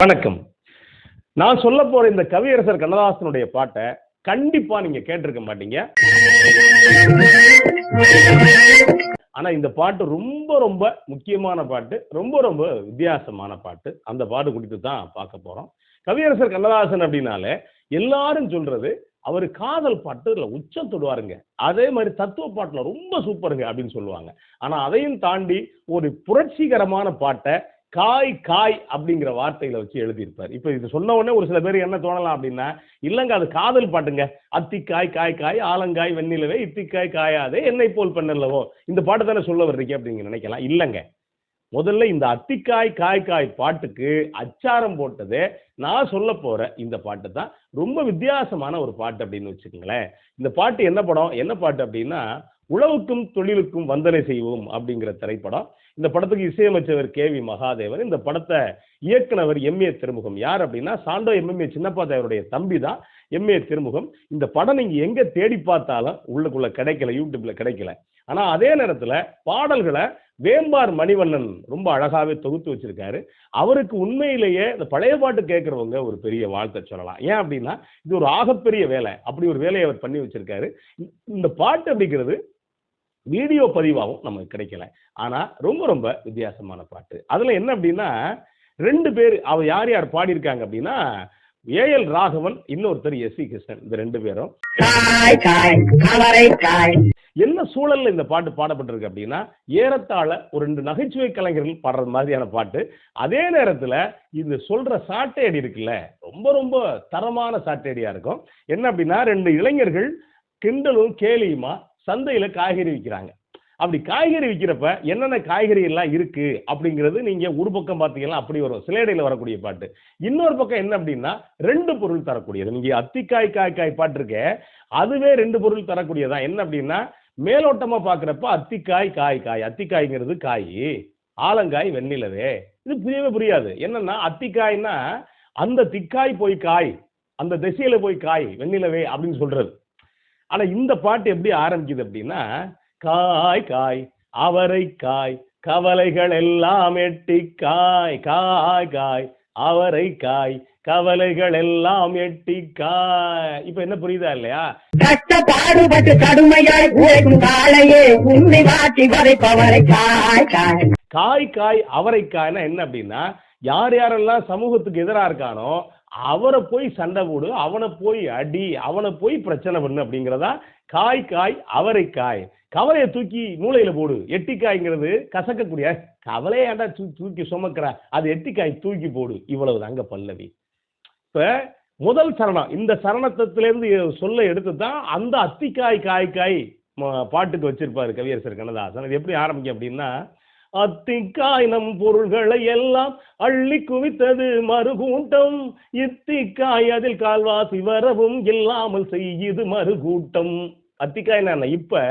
வணக்கம். நான் சொல்ல போற இந்த கவியரசர் கண்ணதாசனுடைய பாட்டை கண்டிப்பா நீங்க கேட்டிருக்க மாட்டீங்க. ஆனா இந்த பாட்டு ரொம்ப ரொம்ப முக்கியமான பாட்டு, ரொம்ப ரொம்ப வித்தியாசமான பாட்டு. அந்த பாட்டு குறித்து தான் பார்க்க போறோம். கவியரசர் கண்ணதாசன் அப்படின்னாலே எல்லாரும் சொல்றது அவரு காதல் பாட்டுல உச்சம் தொடுவாருங்க. அதே மாதிரி தத்துவ பாட்டுல ரொம்ப சூப்பருங்க அப்படின்னு சொல்லுவாங்க. ஆனா அதையும் தாண்டி ஒரு புரட்சிகரமான பாட்டை காய் காய் அப்படிங்கிற வார்த்தையில வச்சு எழுதியிருப்பார். இப்ப இது சொன்ன உடனே ஒரு சில பேர் என்ன தோணலாம் அப்படின்னா, இல்லங்க அது காதல் பாட்டுங்க. அத்திக்காய் காய் காய் ஆலங்காய் வெண்ணிலவே இத்திக்காய் காயாதே என்னை போல் பெண்ணல்லவோ, இந்த பாட்டு தானே சொல்ல வர்றீங்க அப்படிங்க நினைக்கலாம். இல்லங்க, முதல்ல இந்த அத்திக்காய் காய் காய் பாட்டுக்கு அச்சாரம் போட்டதே நான் சொல்ல போற இந்த பாட்டு தான். ரொம்ப வித்தியாசமான ஒரு பாட்டு அப்படின்னு வச்சுக்கோங்களேன். இந்த பாட்டு என்ன படம், என்ன பாட்டு அப்படின்னா, உழவுக்கும் தொழிலுக்கும் வந்தனை செய்வோம் அப்படிங்கிற திரைப்படம். இந்த படத்துக்கு இசையமைச்சவர் KV மகாதேவன். இந்த படத்தை இயக்குனவர் MA திருமுகம். யார் அப்படின்னா, சாண்டோ MMA சின்னப்பா தேவருடைய தம்பி தான் MA திருமுகம். இந்த படம் நீங்க எங்க தேடி பார்த்தாலும் உள்ளுக்குள்ள கிடைக்கல, யூடியூப்ல கிடைக்கல. ஆனா அதே நேரத்துல பாடல்களை வேம்பார் மணிவண்ணன் ரொம்ப அழகாவே தொகுத்து வச்சிருக்காரு. அவருக்கு உண்மையிலேயே இந்த பழைய பாட்டு கேட்கறவங்க ஒரு பெரிய வாழ்த்தை சொல்லலாம். ஏன் அப்படின்னா, இது ஒரு ஆகப்பெரிய வேலை. அப்படி ஒரு வேலையை அவர் பண்ணி வச்சிருக்காரு. இந்த பாட்டு அப்படிங்கிறது வீடியோ பதிவாகவும் நமக்கு கிடைக்கல. ஆனா ரொம்ப ரொம்ப வித்தியாசமான பாட்டு. அதுல என்ன அப்படின்னா, 2 பேர் அவர் யார் யார் பாடியிருக்காங்க அப்படின்னா, AL ராகவன், இன்னொருத்தர் SC கிருஷ்ணன். இந்த 2 பேரும் என்ன சூழல்ல இந்த பாட்டு பாடப்பட்டிருக்கு அப்படின்னா, ஏறத்தாழ ஒரு 2 நகைச்சுவை கலைஞர்கள் பாடுற மாதிரியான பாட்டு. அதே நேரத்துல இந்த சொல்ற சாட்டையடி இருக்குல்ல, ரொம்ப ரொம்ப தரமான சாட்டையடியா இருக்கும். என்ன அப்படின்னா, 2 இளைஞர்கள் கிண்டலும் கேலியுமா சந்தையில காய்கறி விற்கிறாங்க. அப்படி காய்கறி விற்கிறப்ப என்னென்ன காய்கறி எல்லாம் இருக்கு அப்படிங்கிறது நீங்க ஒரு பக்கம் பார்த்தீங்கன்னா அப்படி வரும், சிலேடையில வரக்கூடிய பாட்டு. இன்னொரு பக்கம் என்ன அப்படின்னா, 2 பொருள் தரக்கூடியது. நீங்க அத்திக்காய் காய் காய் பாட்டு இருக்கே, அதுவே 2 பொருள் தரக்கூடியதா. என்ன அப்படின்னா, மேலோட்டமா பாக்குறப்ப அத்திக்காய் காய் காய், அத்திக்காய்ங்கிறது காய், ஆலங்காய் வெண்ணிலவே. இது புரியவே புரியாது. என்னன்னா, அத்திக்காய்னா அந்த திக்காய் போய் காய், அந்த திசையில போய் காய் வெண்ணிலவே அப்படின்னு சொல்றது. ஆனா இந்த பாட்டு எப்படி ஆரம்பிக்குது அப்படின்னா, காய் காய் அவரைக்காய் கவலைகள் எல்லாம் எட்டி காய் காய் காய் அவரைக்காய் கவலைகள் எல்லாம் எட்டி காய். இப்ப என்ன புரியுதா இல்லையா? கஷ்டப்பாடுபட்டு கடுமையாய் உழைக்கும் காலையே உன்னை மாற்றி வரைப்பவரை காய் காய். காய் காய் அவரைக்காய்னா என்ன அப்படின்னா, யார் யாரெல்லாம் சமூகத்துக்கு எதிராக இருக்கானோ அவரை போய் சண்டை போடு, அவனை போய் அடி, அவனை போய் பிரச்சனை பண்ணு அப்படிங்கிறதா காய் காய் அவரைக்காய். கவலையை தூக்கி மூளையில போடு. எட்டிக்காய்ங்கிறது கசக்கக்கூடிய கவலையை ஏன்டா தூக்கி சுமக்கிற, அது எட்டிக்காய் தூக்கி போடு. இவ்வளவு தாங்க பல்லவி. இப்ப முதல் சரணம், இந்த சரணத்திலிருந்து சொல்ல எடுத்து தான் அந்த அத்திக்காய் காய் காய் பாட்டுக்கு வச்சிருப்பாரு கவியரசர் கண்ணதாசன். அது எப்படி ஆரம்பிக்கும் அப்படின்னா, அத்திக்காய் நம் பொருள்களை எல்லாம் அள்ளி குவித்தது மறுகூட்டம், இத்திக்காய் அதில் கால்வாசி வரவும் இல்லாமல் செய்யுது மறுகூட்டம். அத்திக்காய் என்ன, இப்ப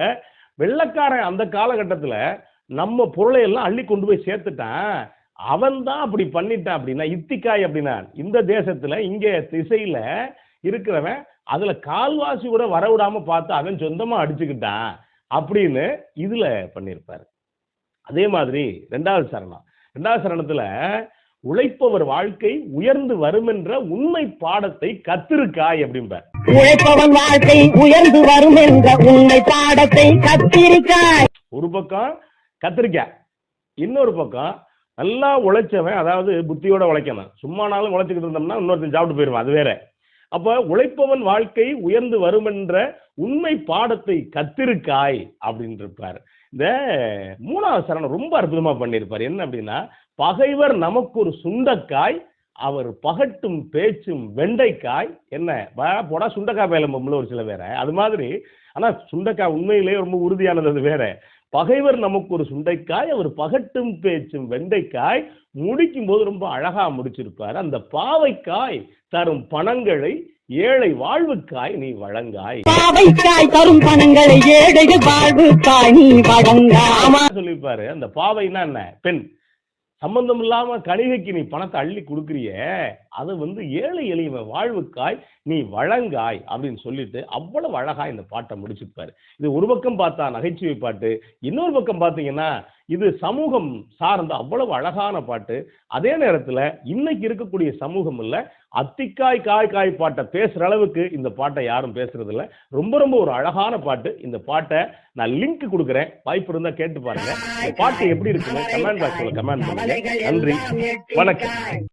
வெள்ளக்காரன் அந்த காலகட்டத்துல நம்ம பொருளை எல்லாம் அள்ளி கொண்டு போய் சேர்த்துட்டான், அவன் தான் அப்படி பண்ணிட்டான். அப்படின்னா இத்திக்காய் அப்படின்னா இந்த தேசத்துல இங்க திசையில இருக்கிறவன் அதுல கால்வாசி கூட வரவிடாம பார்த்து அவன் சொந்தமா அடிச்சுக்கிட்டான் அப்படின்னு இதுல பண்ணியிருப்பாரு. அதே மாதிரி 2வது சரணம், 2வது சரணத்துல உழைப்பவர் வாழ்க்கை உயர்ந்து வரும் என்ற உண்மை பாடத்தை கத்திருக்காய் அப்படிம்பார். உழைப்பவன் வாழ்க்கை உயர்ந்து வரும் என்ற உண்மை பாடத்தை கத்திருக்காய். ஒரு பக்கம் கத்திரிக்காய், இன்னொரு பக்கம் நல்லா உழைச்சவன், அதாவது புத்தியோட உழைக்கணும். சும்மானாலும் உழைச்சிக்கிட்டு இருந்தோம்னா இன்னொருத்தன் சாப்பிட்டு போயிடுவான், அது வேற. அப்ப உழைப்பவன் வாழ்க்கை உயர்ந்து வரும் என்ற உண்மை பாடத்தை கத்திருக்காய் அப்படின்னு இருப்பார். இந்த 3வது சரணம் ரொம்ப அற்புதமா பண்ணியிருப்பார். என்ன அப்படின்னா, பகைவர் நமக்கு ஒரு சுண்டக்காய், அவர் பகட்டும் பேச்சும் வெண்டைக்காய். என்ன போடா சுண்டக்காய் பேலம்பம்ல ஒரு சில வேற, அது மாதிரி. ஆனா சுண்டக்காய் உண்மையிலேயே ரொம்ப உறுதியானது, அது வேற. பகைவர் நமக்கு ஒரு சுண்டைக்காய், அவர் பகட்டும் பேச்சும் வெண்டைக்காய். முடிக்கும் போது ரொம்ப அழகா முடிச்சிருப்பாரு. அந்த பாவைக்காய் தரும் பணங்களை ஏழை வாழ்வுக்காய் நீ வழங்காய். பாவைக்காய் தரும் பணங்களை ஏழை வாழ்வுக்காய் நீ வழங்காய் சொல்லிருப்பாரு. அந்த பாவைன்னா என்ன, பெண். சம்பந்தம் இல்லாம கணிகைக்கு நீ பணத்தை அள்ளி கொடுக்குறிய, அதை வந்து ஏழை எளிய வாழ்வுக்காய் நீ வழங்காய் அப்படின்னு சொல்லிட்டு அவ்வளவு அழகா இந்த பாட்டை முடிச்சிருப்பாரு. இது ஒரு பக்கம் பார்த்தா நகைச்சுவை பாட்டு, இன்னொரு பக்கம் பார்த்தீங்கன்னா இது சமூகம் சார்ந்த அவ்வளவு அழகான பாட்டு. அதே நேரத்துல இன்னைக்கு இருக்கக்கூடிய சமூகம் இல்ல, அத்திக்காய் காய் காய் பாட்டை பேசுற அளவுக்கு இந்த பாட்டை யாரும் பேசுறது இல்ல. ரொம்ப ரொம்ப ஒரு அழகான பாட்டு. இந்த பாட்டை நான் லிங்க் கொடுக்குறேன், வாய்ப்பு இருந்தா கேட்டு பாருங்க. இந்த பாட்டு எப்படி இருக்குன்னு கமெண்ட் பாக்ஸ்ல கமெண்ட் பண்ணுங்க. நன்றி, வணக்கம்.